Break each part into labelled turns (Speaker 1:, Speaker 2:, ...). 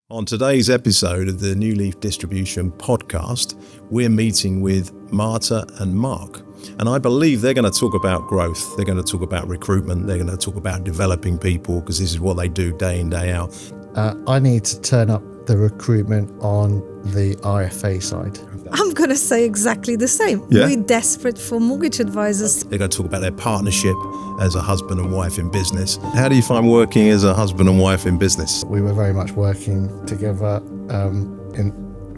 Speaker 1: On today's episode of the New Leaf Distribution podcast, we're meeting with Marta and Mark. And I believe they're going to talk about growth. They're going to talk about recruitment. They're going to talk about developing people because this is what they do day in, day out.
Speaker 2: I need to turn up the recruitment on the IFA side.
Speaker 3: I'm going to say exactly the same.
Speaker 1: Yeah.
Speaker 3: We're desperate for mortgage advisors.
Speaker 1: They're going to talk about their partnership as a husband and wife in business. How do you find working as a husband and wife in business?
Speaker 2: We were very much working together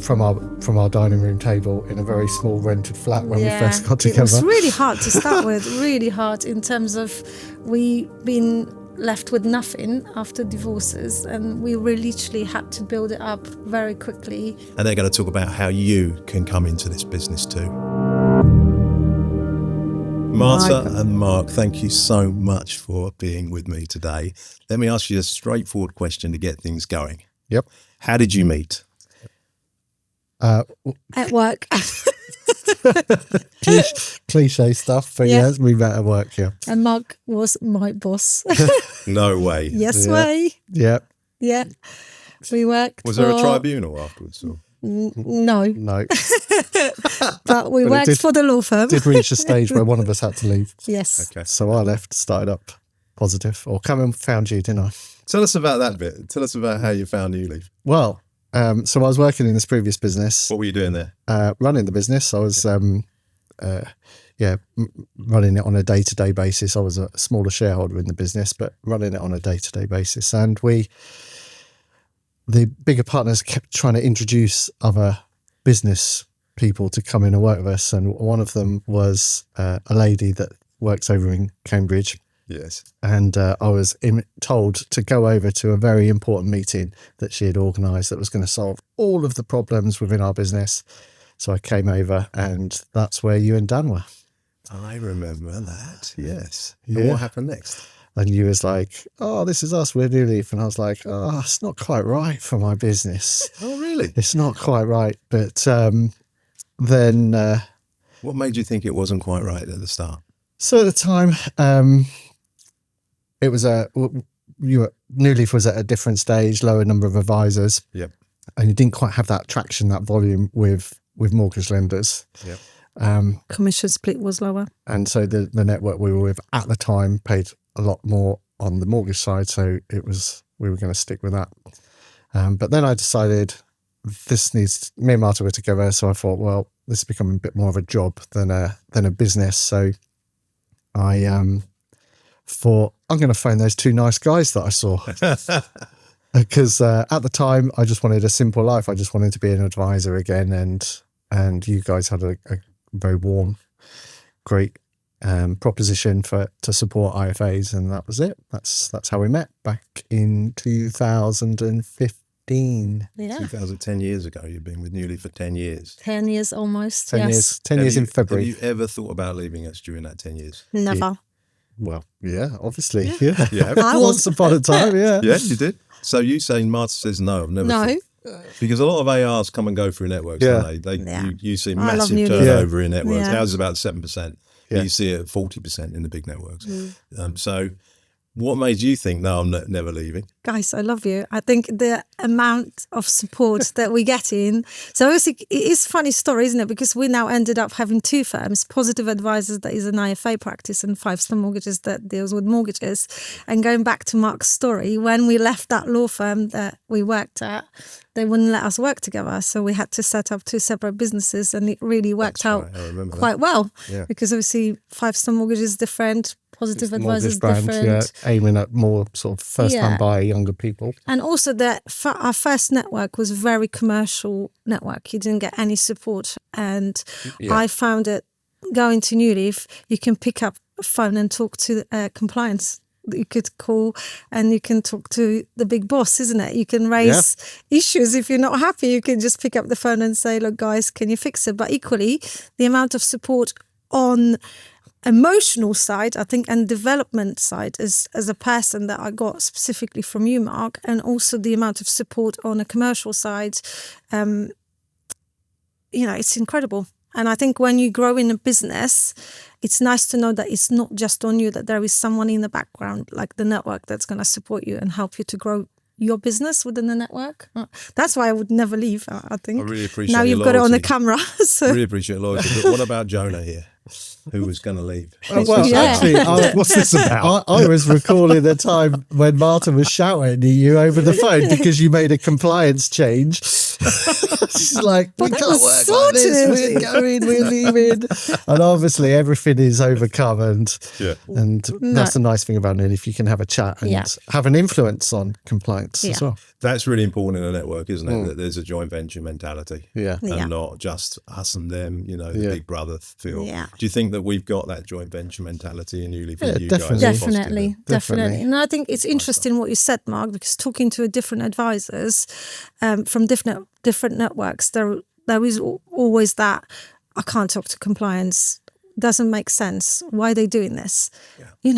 Speaker 2: from our dining room table in a very small rented flat when we first got together.
Speaker 3: It was really hard to start with, really hard in terms of we been left with nothing after divorces, and we really literally had to build it up very quickly.
Speaker 1: And they're going to talk about how you can come into this business too. Marta and Mark, thank you so much for being with me today. Let me ask you a straightforward question to get things going.
Speaker 2: Yep.
Speaker 1: How did you meet?
Speaker 3: At work.
Speaker 2: Cliche stuff, but yeah, we met at work, yeah.
Speaker 3: And Mark was my boss.
Speaker 1: No way.
Speaker 3: Yes
Speaker 2: Yeah.
Speaker 3: way.
Speaker 2: Yeah.
Speaker 3: Yeah. We worked
Speaker 1: Was there a tribunal afterwards? Or?
Speaker 3: No.
Speaker 2: No.
Speaker 3: But we
Speaker 2: But it
Speaker 3: worked
Speaker 2: did-
Speaker 3: for the law firm.
Speaker 2: Did reach a stage where one of us had to leave.
Speaker 3: Yes.
Speaker 1: Okay.
Speaker 2: So I left, started up Positive, or come and found you, didn't I?
Speaker 1: Tell us about that bit. Tell us about how you found New Leaf.
Speaker 2: Well, so I was working in this previous business.
Speaker 1: What were you doing there?
Speaker 2: Running the business. I was, running it on a day-to-day basis. I was a smaller shareholder in the business, but running it on a day-to-day basis. And the bigger partners kept trying to introduce other business people to come in and work with us. And one of them was a lady that works over in Cambridge.
Speaker 1: Yes.
Speaker 2: And I was told to go over to a very important meeting that she had organised that was going to solve all of the problems within our business. So I came over, and that's where you and Dan were.
Speaker 1: I remember that. Yes.
Speaker 2: Yeah.
Speaker 1: And what happened next?
Speaker 2: And you was like, "Oh, this is us, we're New Leaf." And I was like, "Oh, it's not quite right for my business.
Speaker 1: Oh, really?
Speaker 2: It's not quite right." But then...
Speaker 1: What made you think it wasn't quite right at the start?
Speaker 2: So at the time, it was New Leaf was at a different stage, lower number of advisors.
Speaker 1: Yep.
Speaker 2: And you didn't quite have that traction, that volume with mortgage lenders.
Speaker 1: Yep.
Speaker 3: Commission split was lower.
Speaker 2: And so the network we were with at the time paid a lot more on the mortgage side. So we were going to stick with that. But then I decided me and Marta were together. So I thought, well, this is becoming a bit more of a job than a business. So I thought, I'm going to phone those two nice guys that I saw. Because at the time, I just wanted a simple life. I just wanted to be an advisor again. And you guys had a very warm, great proposition to support IFAs. And that was it. That's how we met back in 2015.
Speaker 3: Yeah.
Speaker 1: 10 years ago. You've been with New Leaf for 10 years.
Speaker 3: 10 years almost.
Speaker 2: 10
Speaker 3: yes.
Speaker 2: years. 10 years in February.
Speaker 1: Have you ever thought about leaving us during that 10 years?
Speaker 3: Never.
Speaker 2: Well, yeah, obviously. Yeah.
Speaker 1: Yeah.
Speaker 2: Once upon a time, yeah.
Speaker 1: Yeah, you did. So you say Marta says no. I've never
Speaker 3: No.
Speaker 1: Because a lot of ARs come and go through networks,
Speaker 2: Yeah.
Speaker 1: don't they?
Speaker 3: Yeah.
Speaker 1: You see
Speaker 3: I love
Speaker 1: massive
Speaker 3: New Leaf.
Speaker 1: turnover in networks.
Speaker 3: Yeah.
Speaker 1: Ours is about 7%.
Speaker 2: Yeah.
Speaker 1: You see it at 40% in the big networks. So what made you think, no, I'm never leaving?
Speaker 3: Guys, I love you. I think the amount of support that we get in. So obviously it is a funny story, isn't it? Because we now ended up having two firms, Positive Advisors, that is an IFA practice, and 5-Star Mortgages that deals with mortgages. And going back to Mark's story, when we left that law firm that we worked at, they wouldn't let us work together. So we had to set up two separate businesses, and it really worked
Speaker 1: That's
Speaker 3: out
Speaker 1: right, I remember that.
Speaker 3: quite well.
Speaker 1: Yeah.
Speaker 3: Because obviously 5-Star Mortgage is different, Positive Advisors is
Speaker 2: Mortgage
Speaker 3: different.
Speaker 2: brand, yeah, aiming at more sort of first-time
Speaker 3: Yeah.
Speaker 2: buyer, younger people.
Speaker 3: And also our first network was very commercial network. You didn't get any support. And I found it going to New Leaf, you can pick up a phone and talk to compliance. You could call and you can talk to the big boss, isn't it? You can raise issues. If you're not happy, you can just pick up the phone and say, look, guys, can you fix it? But equally, the amount of support on emotional side, I think, and development side as a person that I got specifically from you, Mark, and also the amount of support on a commercial side, it's incredible. And I think when you grow in a business, it's nice to know that it's not just on you, that there is someone in the background, like the network, that's going to support you and help you to grow your business within the network. That's why I would never leave, I think.
Speaker 1: I really appreciate
Speaker 3: now you've
Speaker 1: your
Speaker 3: got it on the
Speaker 1: loyalty.
Speaker 3: camera. So.
Speaker 1: Really appreciate loyalty. But what about Jonah here, who was going to leave?
Speaker 2: Actually,
Speaker 1: What's this about?
Speaker 2: I was recalling the time when Marta was shouting at you over the phone because you made a compliance change. She's like, we can't work like this. We're going, we're leaving. And obviously everything is overcome. And that's the nice thing about it. If you can have a chat and have an influence on compliance as well.
Speaker 1: That's really important in a network, isn't it? That there's a joint venture mentality. And not just us and them, the big brother feel. Do you think that we've got that joint venture mentality in Newleaf?
Speaker 3: Definitely. And I think it's interesting what you said, Mark, because talking to different advisors from different networks, there is always that, I can't talk to compliance, doesn't make sense. Why are they doing this? We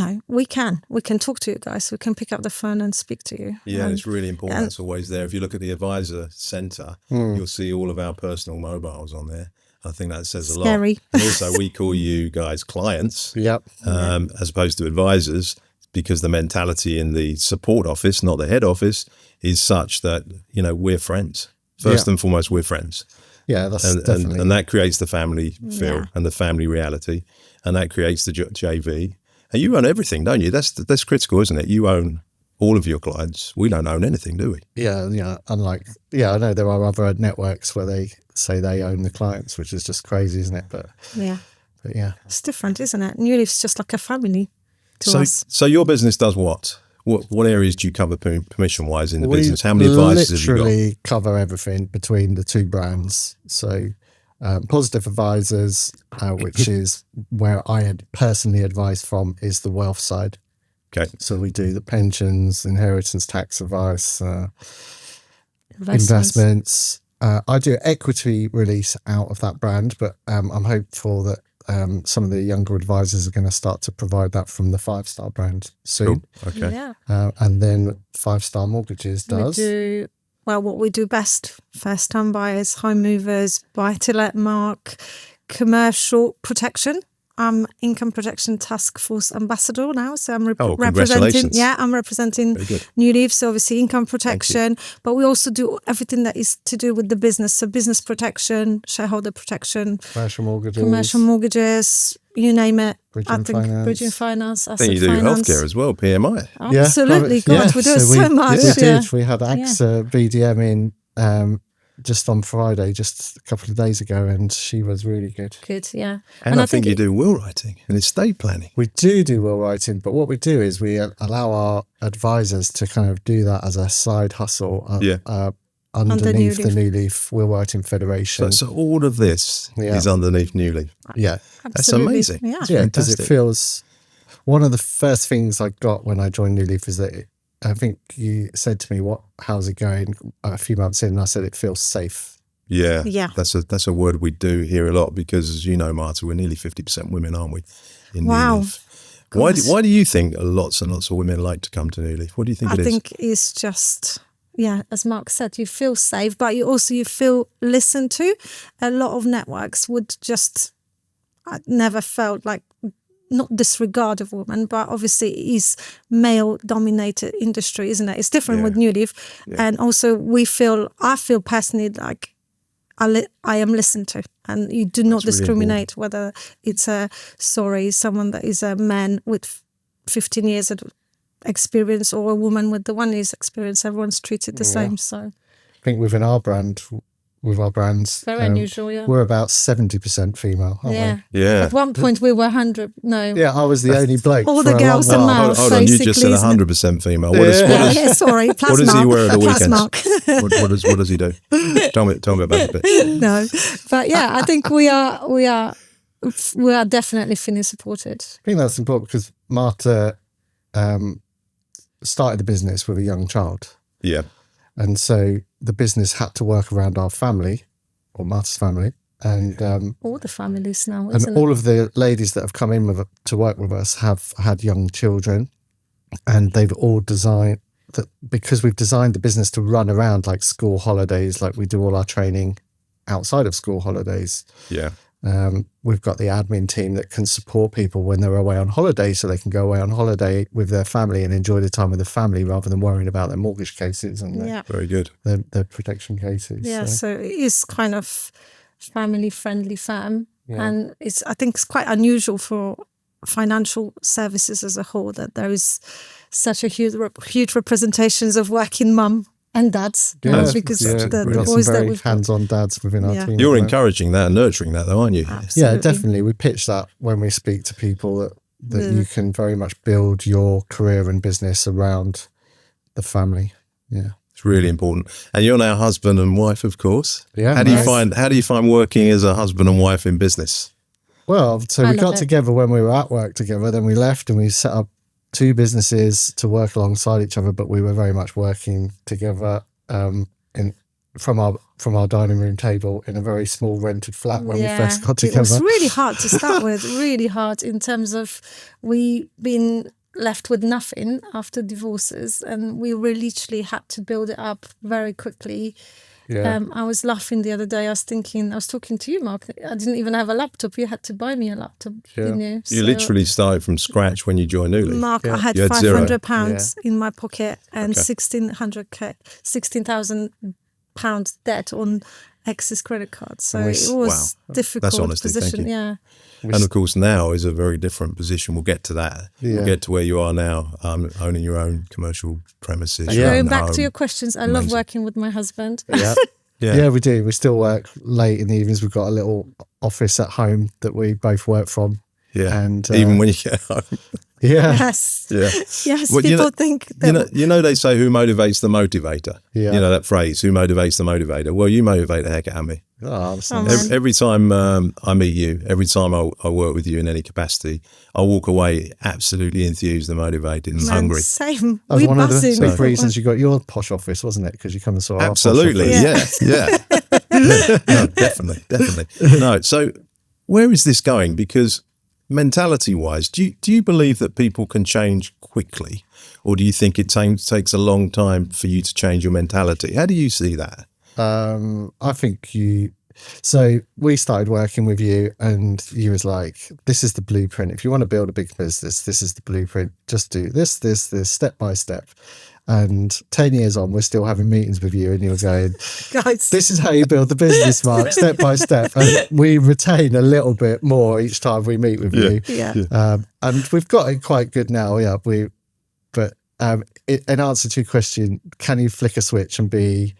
Speaker 3: can talk to you guys. We can pick up the phone and speak to you.
Speaker 1: It's really important. That's always there. If you look at the advisor center, you'll see all of our personal mobiles on there. I think that says a lot. And also, we call you guys clients, as opposed to advisors, because the mentality in the support office, not the head office, is such that we're friends. First and foremost, we're friends.
Speaker 2: That's definitely.
Speaker 1: And that creates the family feel and the family reality, and that creates the JV. And you own everything, don't you? That's critical, isn't it? You own all of your clients. We don't own anything, do we?
Speaker 2: Unlike, I know there are other networks where they say they own the clients, which is just crazy, isn't it? But
Speaker 3: it's different, isn't it? Newleaf's just like a family to us.
Speaker 1: So your business does what? What areas do you cover permission-wise in the business? How many advisors have you got?
Speaker 2: We literally cover everything between the two brands. So Positive Advisors, which is where I had personally advised from, is the wealth side.
Speaker 1: Okay.
Speaker 2: So we do the pensions, inheritance tax advice, investments. I do equity release out of that brand, but I'm hopeful that some of the younger advisors are going to start to provide that from the 5-Star brand soon.
Speaker 1: Cool. Okay.
Speaker 2: And then 5-Star Mortgages does.
Speaker 3: We do, what we do best: first-time buyers, home movers, buy-to-let, Mark, commercial protection. I'm Income Protection Task Force Ambassador now, so I'm representing. I'm representing Newleaf. So obviously income protection, but we also do everything that is to do with the business. So business protection, shareholder protection, commercial mortgages, you name it. Bridging finance.
Speaker 1: I think you do healthcare as well, PMI.
Speaker 3: Absolutely, God, we do so much.
Speaker 2: We did. We had AXA BDM in. Just on Friday, just a couple of days ago, and she was really good.
Speaker 1: And I think you do will writing and estate planning.
Speaker 2: We do will writing, but what we do is we allow our advisors to kind of do that as a side hustle underneath the Newleaf Will Writing Federation.
Speaker 1: So all of this is underneath Newleaf. That's amazing.
Speaker 2: Because it feels, one of the first things I got when I joined Newleaf is that I think you said to me, how's it going a few months in? And I said, it feels safe.
Speaker 1: Yeah. That's a word we do hear a lot because, as you know, Marta, we're nearly 50% women, aren't we?
Speaker 3: Wow.
Speaker 1: Why do you think lots and lots of women like to come to Newleaf? What do you think it is?
Speaker 3: I think it's just, as Mark said, you feel safe, but you feel listened to. A lot of networks would I never felt like, not disregard of women, but obviously it is male-dominated industry, isn't it? It's different with Newleaf. And also I feel personally like I am listened to, and you do not discriminate really whether it's someone that is a man with 15 years of experience or a woman with the 1 year's experience. Everyone's treated the same. So
Speaker 2: I think within our brand, with our brands,
Speaker 3: very unusual.
Speaker 2: We're about 70% female, aren't we?
Speaker 1: At
Speaker 3: one point we were 100. No,
Speaker 2: I was the only bloke.
Speaker 3: All the girls are male.
Speaker 1: Hold on, you just said 100% female.
Speaker 3: Sorry, plus
Speaker 1: what does he wear at the
Speaker 3: weekends?
Speaker 1: What does he do? Tell me about it a bit.
Speaker 3: No, but I think we are definitely feeling supported.
Speaker 2: I think that's important because Marta started the business with a young child.
Speaker 1: Yeah.
Speaker 2: And so the business had to work around our family, or Marta's family, and
Speaker 3: all the families now,
Speaker 2: and all of the ladies that have come in to work with us have had young children, and they've all designed that because we've designed the business to run around like school holidays, like we do all our training outside of school holidays.
Speaker 1: Yeah,
Speaker 2: We've got the admin team that can support people when they're away on holiday, so they can go away on holiday with their family and enjoy the time with the family rather than worrying about their mortgage cases and
Speaker 1: Very good.
Speaker 2: their protection cases.
Speaker 3: Yeah, so it is kind of family-friendly firm.
Speaker 2: Yeah.
Speaker 3: And I think it's quite unusual for financial services as a whole that there is such a huge representations of working mum and dads. Because the
Speaker 2: we've got
Speaker 3: boys
Speaker 2: some
Speaker 3: that
Speaker 2: very
Speaker 3: we've got.
Speaker 2: hands-on dads within our team.
Speaker 1: You're encouraging that and nurturing that, though, aren't you?
Speaker 3: Absolutely.
Speaker 2: Yeah, definitely. We pitch that when we speak to people that you can very much build your career and business around the family. Yeah.
Speaker 1: It's really important. And you're now husband and wife, of course.
Speaker 2: Yeah.
Speaker 1: How do you find working as a husband and wife in business?
Speaker 2: Well, so we got together when we were at work together, then we left and we set up 2 businesses to work alongside each other, but we were very much working together from our dining room table in a very small rented flat when we first got together.
Speaker 3: It was really hard to start with, really hard in terms of we been left with nothing after divorces, and we literally had to build it up very quickly.
Speaker 2: Yeah.
Speaker 3: I was laughing the other day. I was talking to you, Mark. I didn't even have a laptop. You had to buy me a laptop, didn't you?
Speaker 1: You literally started from scratch when you joined New Leaf.
Speaker 3: Mark, I had £500 in my pocket and £16,000 debt on Ex's credit card. So it was difficult.
Speaker 1: That's honesty,
Speaker 3: position.
Speaker 1: thank you.
Speaker 3: Yeah.
Speaker 1: And of course, now is a very different position. We'll get to that.
Speaker 2: Yeah.
Speaker 1: We'll get to where you are now, owning your own commercial premises.
Speaker 3: Going back to your questions, I love working with my husband.
Speaker 2: Yeah, we do. We still work late in the evenings. We've got a little office at home that we both work from.
Speaker 1: Yeah,
Speaker 2: and
Speaker 1: even when you get home.
Speaker 2: Yeah.
Speaker 3: Yes.
Speaker 1: Yeah.
Speaker 3: Yes. Well, people think that.
Speaker 1: You know, they say who motivates the motivator.
Speaker 2: Yeah.
Speaker 1: You know that phrase, who motivates the motivator. Well, you motivate the heck out of me.
Speaker 2: Oh,
Speaker 1: Every time I meet you, every time I work with you in any capacity, I walk away absolutely enthused and motivated and hungry.
Speaker 3: Same.
Speaker 2: That was one of the big reasons you got your posh office, wasn't it? Because you come and saw our
Speaker 1: Absolutely.
Speaker 2: posh office.
Speaker 1: Yeah. No, definitely. No. So where is this going? Because mentality-wise, do you believe that people can change quickly, or do you think it takes a long time for you to change your mentality? How do you see that?
Speaker 2: I think so we started working with you and you was like, this is the blueprint. If you want to build a big business, this is the blueprint. Just do this, step by step. And 10 years on, we're still having meetings with you and you're going,
Speaker 3: guys,
Speaker 2: this is how you build the business, Mark, step by step. And we retain a little bit more each time we meet with you.
Speaker 3: Yeah.
Speaker 2: And we've got it quite good now. Yeah. In answer to your question, can you flick a switch and be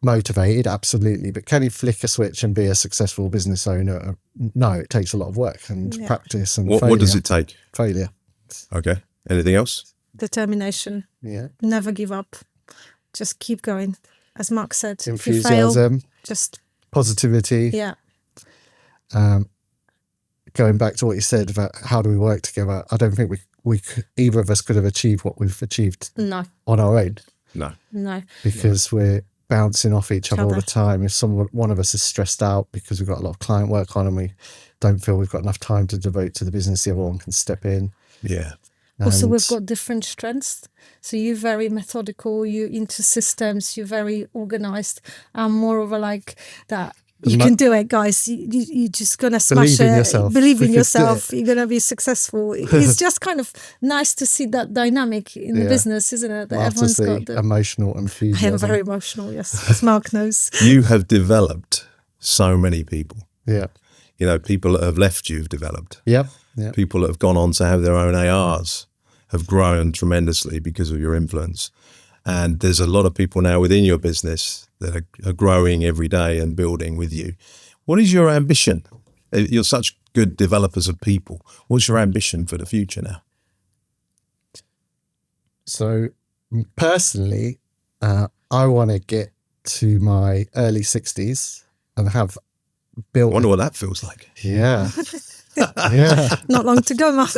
Speaker 2: motivated? Absolutely. But can you flick a switch and be a successful business owner? No, it takes a lot of work and practice and failure.
Speaker 1: What does it take?
Speaker 2: Failure.
Speaker 1: Okay. Anything else?
Speaker 3: Determination.
Speaker 2: Yeah.
Speaker 3: Never give up. Just keep going. As Mark said,
Speaker 2: enthusiasm.
Speaker 3: If you fail, just
Speaker 2: positivity.
Speaker 3: Yeah.
Speaker 2: Going back to what you said about how do we work together, I don't think we could, either of us could have achieved what we've achieved on our own.
Speaker 3: No.
Speaker 2: Because we're bouncing off each other all the time. If one of us is stressed out because we've got a lot of client work on and we don't feel we've got enough time to devote to the business, the other one can step in.
Speaker 1: Yeah.
Speaker 3: Also, we've got different strengths. So you're very methodical, you're into systems, you're very organized. I'm more of a like that. You can do it, guys. You're just going to smash
Speaker 2: Believe in yourself.
Speaker 3: Believe in yourself. You're going to be successful. It's just kind of nice to see that dynamic in the business, isn't it? That everyone's got the
Speaker 2: emotional enthusiasm.
Speaker 3: I am very emotional, yes, as Mark knows.
Speaker 1: You have developed so many people.
Speaker 2: Yeah.
Speaker 1: You know, people that have left you have developed.
Speaker 2: Yep.
Speaker 1: People that have gone on to have their own ARs have grown tremendously because of your influence. And there's a lot of people now within your business that are growing every day and building with you. What is your ambition? You're such good developers of people. What's your ambition for the future now?
Speaker 2: So personally, I want to get to my early 60s and have built...
Speaker 1: I wonder what that feels like.
Speaker 2: Yeah. Yeah.
Speaker 3: Not long to go, Mark.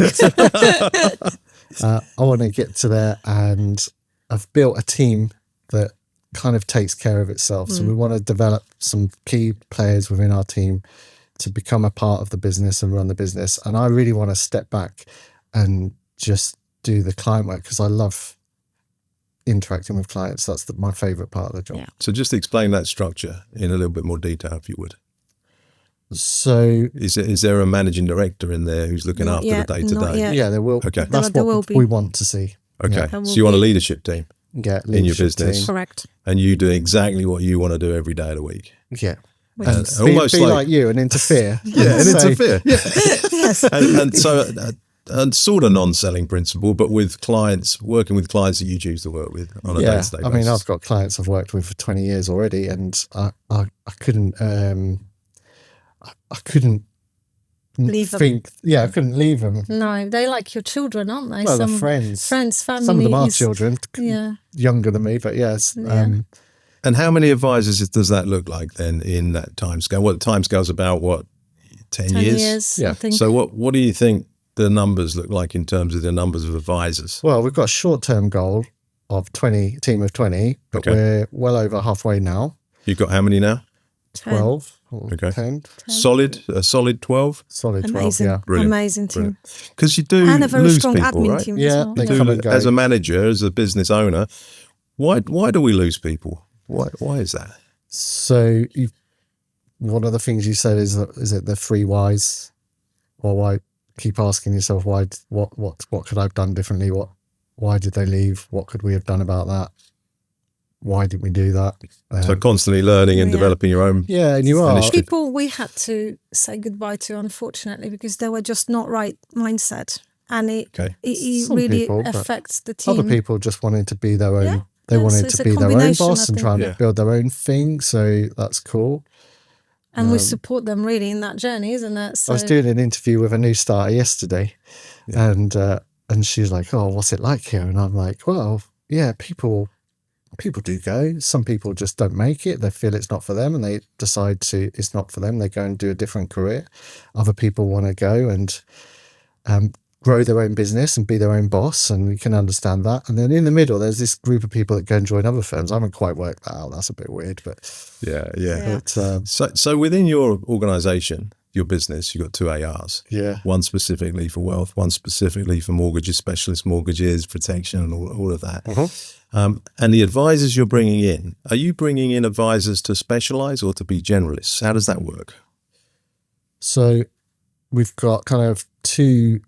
Speaker 2: I want to get to there, and I've built a team that kind of takes care of itself. So we want to develop some key players within our team to become a part of the business and run the business. And I really want to step back and just do the client work because I love interacting with clients. That's my favorite part of the job.
Speaker 3: Yeah.
Speaker 1: So just explain that structure in a little bit more detail, if you would.
Speaker 2: So
Speaker 1: Is there a managing director in there who's looking after the day to
Speaker 3: not
Speaker 1: day?
Speaker 3: yet.
Speaker 2: yeah, there will.
Speaker 1: Okay.
Speaker 2: That's
Speaker 3: There will
Speaker 2: what
Speaker 3: be.
Speaker 2: we want to see.
Speaker 1: Okay,
Speaker 3: There
Speaker 1: so
Speaker 3: will
Speaker 1: you want a
Speaker 3: be.
Speaker 1: leadership team
Speaker 2: Yeah,
Speaker 1: in your
Speaker 2: leadership
Speaker 1: business,
Speaker 2: team.
Speaker 3: Correct.
Speaker 1: and you do exactly what you want to do every day of the week.
Speaker 2: Yeah.
Speaker 3: Which
Speaker 2: And
Speaker 3: is-
Speaker 1: almost
Speaker 2: be
Speaker 1: like-
Speaker 2: like you and interfere.
Speaker 1: Yeah, and
Speaker 2: Say,
Speaker 1: interfere. Yeah,
Speaker 3: yes.
Speaker 1: and so and sort of non-selling principle, but with clients, working with clients that you choose to work with on a
Speaker 2: Yeah,
Speaker 1: day-to-day
Speaker 2: I
Speaker 1: basis.
Speaker 2: mean, I've got clients I've worked with for 20 years already, and I couldn't I couldn't
Speaker 3: Leave them.
Speaker 2: think. Yeah, I couldn't leave them.
Speaker 3: No, they like your children, aren't they?
Speaker 2: Well, they're friends.
Speaker 3: Friends, family.
Speaker 2: Some of them are
Speaker 3: is-
Speaker 2: children,
Speaker 3: Yeah.
Speaker 2: younger than me, but yes.
Speaker 3: Yeah.
Speaker 1: And how many advisors does that look like then in that timescale? What the timescale's about? What 10
Speaker 3: 10
Speaker 1: years?
Speaker 3: years,
Speaker 2: Yeah.
Speaker 3: I think.
Speaker 1: So what do you think the numbers look like in terms of the numbers of advisors?
Speaker 2: Well, we've got a short-term goal of 20, team of 20, but
Speaker 1: Okay.
Speaker 2: we're well over halfway now.
Speaker 1: You've got how many now?
Speaker 3: 10.
Speaker 2: 12 or
Speaker 1: Okay.
Speaker 2: 10.
Speaker 1: A solid 12?
Speaker 2: Solid 12,
Speaker 3: Amazing.
Speaker 2: yeah.
Speaker 1: Brilliant.
Speaker 3: Amazing team.
Speaker 1: Because you do
Speaker 3: And a very
Speaker 1: lose
Speaker 3: strong
Speaker 1: people,
Speaker 3: admin
Speaker 1: right?
Speaker 3: team
Speaker 2: Yeah,
Speaker 3: as well.
Speaker 2: they
Speaker 1: Do
Speaker 2: come and go.
Speaker 1: as a manager, as a business owner, why do we lose people? Why is that?
Speaker 2: So one of the things you said is it the three whys? Or why keep asking yourself what could I have done differently? Why did they leave? What could we have done about that? Why did we do that?
Speaker 1: So constantly learning and
Speaker 3: Yeah.
Speaker 1: developing your own.
Speaker 2: Yeah, and you are.
Speaker 1: Initiative.
Speaker 3: People we had to say goodbye to, unfortunately, because they were just not right mindset. And
Speaker 1: Okay.
Speaker 3: it
Speaker 2: Some
Speaker 3: really
Speaker 2: people, but
Speaker 3: affects the team.
Speaker 2: Other people just wanted to be their own.
Speaker 3: Yeah.
Speaker 2: They
Speaker 3: Yeah, so
Speaker 2: wanted
Speaker 3: it's
Speaker 2: to
Speaker 3: a
Speaker 2: be their own
Speaker 3: combination,
Speaker 2: boss
Speaker 3: I
Speaker 2: and
Speaker 3: think.
Speaker 2: trying
Speaker 1: Yeah.
Speaker 2: to build their own thing. So that's cool.
Speaker 3: And we support them really in that journey, isn't it? So
Speaker 2: I was doing an interview with a new starter yesterday, and she's like, "Oh, what's it like here?" And I'm like, "Well, yeah, people do go. Some people just don't make it. They feel it's not for them, and they decide it's not for them. They go and do a different career. Other people want to go and grow their own business and be their own boss, and we can understand that. And then in the middle, there's this group of people that go and join other firms. I haven't quite worked that out. That's a bit weird, but
Speaker 1: Yeah.
Speaker 3: Yeah.
Speaker 1: So within your organisation, your business, you've got 2 ARs.
Speaker 2: yeah.
Speaker 1: One specifically for wealth, one specifically for mortgages, specialist mortgages, protection, and all of that. And the advisors you're bringing in, are you bringing in advisors to specialise or to be generalists? How does that work?
Speaker 2: So we've got kind of two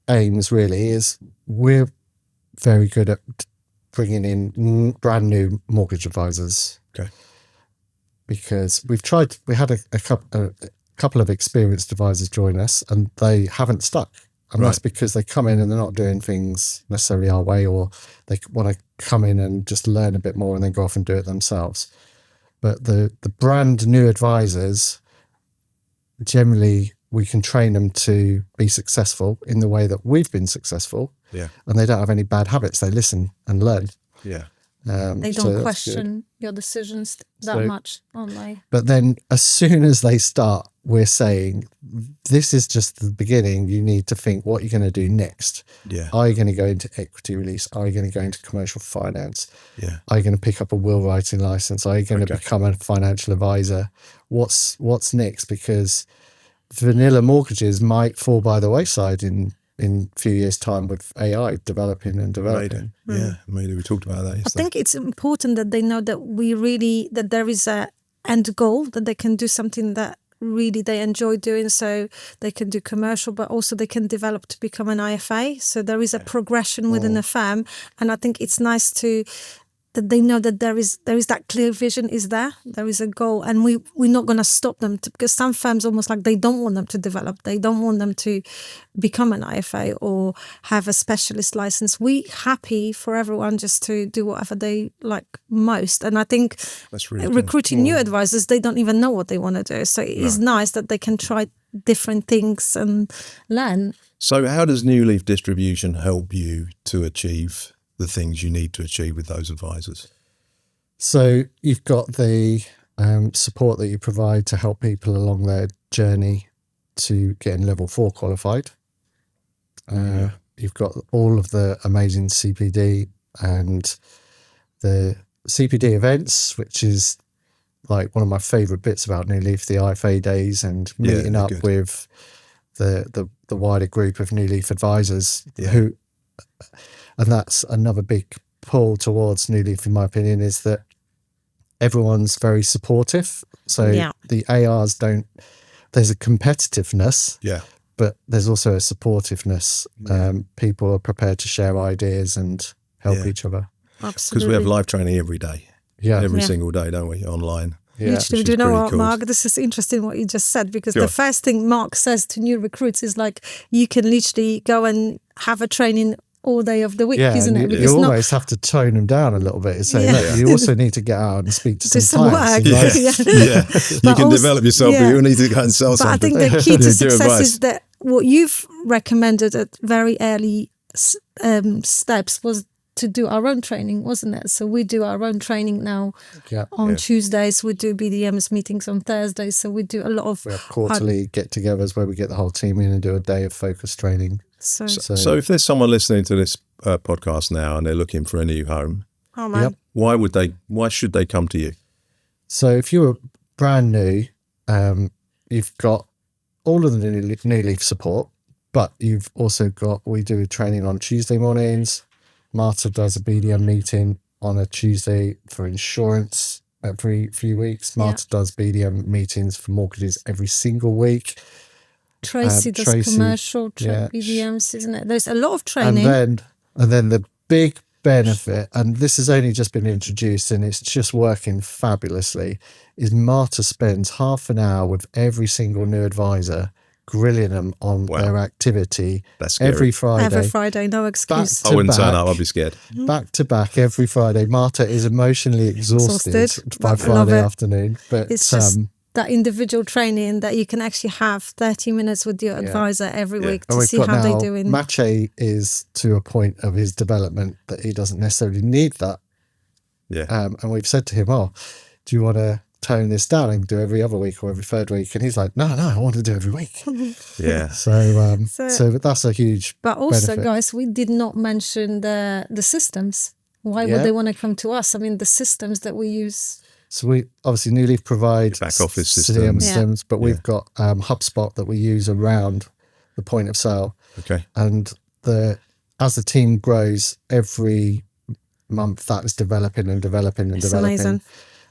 Speaker 2: aims really. Is we're very good at bringing in brand new mortgage advisors.
Speaker 1: Okay.
Speaker 2: Because we had a couple of experienced advisors join us and they haven't stuck. And that's because they come in and they're not doing things necessarily our way, or they want to come in and just learn a bit more and then go off and do it themselves. But the brand new advisors, generally we can train them to be successful in the way that we've been successful.
Speaker 1: Yeah.
Speaker 2: And they don't have any bad habits. They listen and learn.
Speaker 1: Yeah.
Speaker 3: they
Speaker 2: so
Speaker 3: don't
Speaker 2: that's
Speaker 3: question your decisions that
Speaker 2: So-
Speaker 3: much, don't they?
Speaker 2: But then as soon as they start, we're saying, this is just the beginning. You need to think what you're going to do next.
Speaker 1: Yeah.
Speaker 2: Are you going to go into equity release? Are you going to go into commercial finance?
Speaker 1: Yeah.
Speaker 2: Are you going to pick up a will writing license? Are you going to become a financial advisor? What's next? Because vanilla mortgages might fall by the wayside in a few years' time with AI developing.
Speaker 1: Yeah. Maybe we talked about that
Speaker 3: I
Speaker 1: yesterday.
Speaker 3: think it's important that they know that that there is a end goal, that they can do something that really they enjoy doing, so they can do commercial, but also they can develop to become an IFA. So there is a progression within the firm, and I think it's nice that they know that there is that clear vision there is a goal, and we're not going to stop them because some firms almost like they don't want them to develop, they don't want them to become an IFA or have a specialist license. We happy for everyone just to do whatever they like most, and I think
Speaker 1: That's really cool.
Speaker 3: recruiting new advisors, they don't even know what they want to do, so it is nice that they can try different things and learn.
Speaker 1: So how does New Leaf Distribution help you to achieve the things you need to achieve with those advisors?
Speaker 2: So you've got the support that you provide to help people along their journey to getting level 4 qualified. You've got all of the amazing CPD and the CPD events, which is like one of my favourite bits about New Leaf, the IFA days and meeting up
Speaker 1: good.
Speaker 2: with the wider group of New Leaf advisors and that's another big pull towards New Leaf, in my opinion, is that everyone's very supportive. So the ARs don't there's a competitiveness,
Speaker 1: Yeah.
Speaker 2: but there's also a supportiveness. People are prepared to share ideas and help each other.
Speaker 3: Absolutely.
Speaker 1: Because we have live training every day.
Speaker 2: Yeah.
Speaker 1: Every single day, don't we? Online.
Speaker 2: Yeah.
Speaker 3: Literally,
Speaker 1: Which
Speaker 3: do you
Speaker 1: is
Speaker 3: know
Speaker 1: pretty
Speaker 3: what,
Speaker 1: cool.
Speaker 3: Mark? This is interesting what you just said, because
Speaker 1: Go
Speaker 3: the
Speaker 1: on.
Speaker 3: first thing Mark says to new recruits is like, you can literally go and have a training all day of the week,
Speaker 2: Yeah,
Speaker 3: isn't
Speaker 2: and
Speaker 3: it?
Speaker 2: you
Speaker 3: Because
Speaker 2: almost have to tone them down a little bit and say,
Speaker 3: Yeah.
Speaker 2: look, you also need to get out and speak to
Speaker 3: do
Speaker 2: some
Speaker 3: some
Speaker 2: clients.
Speaker 3: work.
Speaker 2: and, like,
Speaker 1: Yeah. You
Speaker 3: But
Speaker 1: can
Speaker 3: also-
Speaker 1: develop yourself, but you need to go and sell
Speaker 3: But I
Speaker 1: something.
Speaker 3: think the key to
Speaker 1: Give
Speaker 3: success
Speaker 1: advice.
Speaker 3: is that what you've recommended at very early steps was to do our own training, wasn't it? So we do our own training now
Speaker 2: Yeah.
Speaker 3: on Tuesdays. We do BDM's meetings on Thursdays. So we do a lot of
Speaker 2: We have quarterly get-togethers where we get the whole team in and do a day of focus training.
Speaker 1: So if there's someone listening to this podcast now and they're looking for a new home,
Speaker 3: oh man,
Speaker 2: Yep.
Speaker 1: why should they come to you?
Speaker 2: So if you're brand new, you've got all of the new Leaf support, but you've also got, we do training on Tuesday mornings. Marta does a BDM meeting on a Tuesday for insurance every few weeks. Marta does BDM meetings for mortgages every single week.
Speaker 3: Tracy does
Speaker 2: Tracy,
Speaker 3: commercial
Speaker 2: yeah.
Speaker 3: BDMs, isn't it? There's a lot of training.
Speaker 2: And then the big benefit, and this has only just been introduced and it's just working fabulously, is Marta spends half an hour with every single new advisor, grilling them on their activity.
Speaker 1: That's scary.
Speaker 2: Every Friday,
Speaker 3: no excuse.
Speaker 2: Back
Speaker 1: I wouldn't
Speaker 2: to
Speaker 1: turn
Speaker 2: back.
Speaker 1: up, I'd be scared.
Speaker 2: Back to back every Friday. Marta is emotionally exhausted by
Speaker 3: but I love
Speaker 2: Friday
Speaker 3: it.
Speaker 2: afternoon. But
Speaker 3: It's just that individual training that you can actually have 30 minutes with your advisor every week
Speaker 2: and
Speaker 3: to
Speaker 2: we've
Speaker 3: see
Speaker 2: got
Speaker 3: how they're
Speaker 2: now,
Speaker 3: doing.
Speaker 2: Mache is to a point of his development that he doesn't necessarily need that.
Speaker 1: Yeah.
Speaker 2: And we've said to him, do you want to tone this down and do every other week or every third week? And he's like, no, I want to do every week.
Speaker 1: Yeah.
Speaker 2: So that's a huge
Speaker 3: But also,
Speaker 2: benefit.
Speaker 3: guys, we did not mention the systems. Why would they want to come to us? I mean, the systems that we use.
Speaker 2: So we obviously New Leaf provides
Speaker 1: Back office
Speaker 2: CRM
Speaker 1: systems.
Speaker 2: systems, but we've got HubSpot that we use around the point of sale.
Speaker 1: Okay.
Speaker 2: And as the team grows every month, that is developing and developing and
Speaker 3: It's
Speaker 2: developing.
Speaker 3: amazing.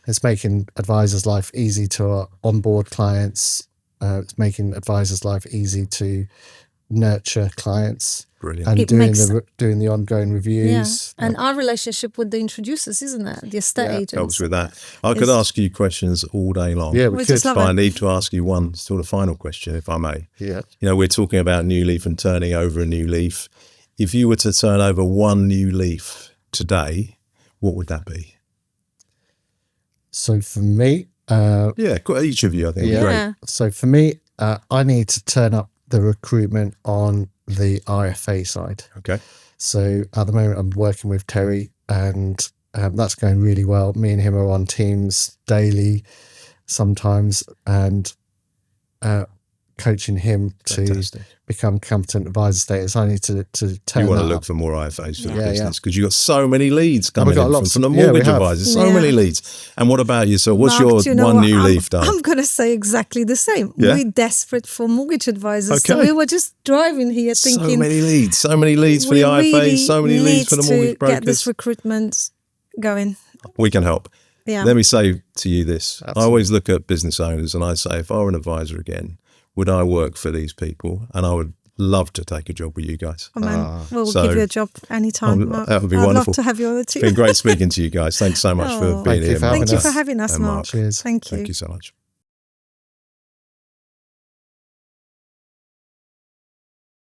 Speaker 2: It's making advisors' life easy to onboard clients. It's making advisors' life easy to nurture clients.
Speaker 1: Brilliant.
Speaker 2: And
Speaker 3: It
Speaker 2: doing the ongoing reviews.
Speaker 3: And our relationship with the introducers, isn't it? The estate agents.
Speaker 1: Helps with that. I could ask you questions all day long.
Speaker 2: Yeah,
Speaker 3: We
Speaker 2: we
Speaker 3: just
Speaker 2: could.
Speaker 3: love
Speaker 1: But I
Speaker 3: it.
Speaker 1: need to ask you one sort of final question, if I may.
Speaker 2: Yeah.
Speaker 1: You know, we're talking about New Leaf and turning over a new leaf. If you were to turn over one new leaf today, what would that be?
Speaker 2: So for me,
Speaker 1: Each of you, I think, would be great.
Speaker 3: Yeah.
Speaker 2: So for me, I need to turn up the recruitment on the IFA side.
Speaker 1: Okay.
Speaker 2: So at the moment, I'm working with Terry, and that's going really well. Me and him are on Teams daily, sometimes, and coaching him
Speaker 1: Fantastic.
Speaker 2: to become competent advisor status. I need to turn
Speaker 1: You want to
Speaker 2: that
Speaker 1: look
Speaker 2: up.
Speaker 1: for more IFAs for the
Speaker 2: Yeah,
Speaker 1: business because you've got so many leads coming
Speaker 2: got
Speaker 1: in
Speaker 2: lots.
Speaker 1: from the
Speaker 2: Yeah, we
Speaker 1: mortgage
Speaker 2: have.
Speaker 1: advisors. So
Speaker 3: Yeah.
Speaker 1: many leads. And what about you? So what's
Speaker 3: Mark,
Speaker 1: your
Speaker 3: do you know
Speaker 1: one
Speaker 3: what?
Speaker 1: new leaf done?
Speaker 3: I'm going to say exactly the same.
Speaker 1: Yeah?
Speaker 3: We're desperate for mortgage advisors. So
Speaker 1: Okay.
Speaker 3: we were just driving here thinking,
Speaker 1: So many leads for the IFAs,
Speaker 3: really
Speaker 1: so many leads for the
Speaker 3: need
Speaker 1: mortgage
Speaker 3: to get this
Speaker 1: brokers.
Speaker 3: recruitment going.
Speaker 1: We can help.
Speaker 3: Yeah.
Speaker 1: Let me say to you this.
Speaker 2: Absolutely.
Speaker 1: I always look at business owners and I say, if I were an advisor again, would I work for these people? And I would love to take a job with you guys.
Speaker 3: Oh, man. We'll
Speaker 1: So-
Speaker 3: give you a job anytime. Mark.
Speaker 1: that would be
Speaker 3: I'd
Speaker 1: wonderful.
Speaker 3: love to have you on the
Speaker 1: It's
Speaker 3: team.
Speaker 1: been great speaking to you guys. Thanks so much for
Speaker 3: Oh.
Speaker 1: being
Speaker 2: Thank you
Speaker 1: here.
Speaker 2: for having
Speaker 3: Thank you
Speaker 2: us.
Speaker 3: for having us,
Speaker 1: And
Speaker 3: Mark.
Speaker 1: Mark.
Speaker 2: Cheers.
Speaker 3: Thank you.
Speaker 1: Thank you so much.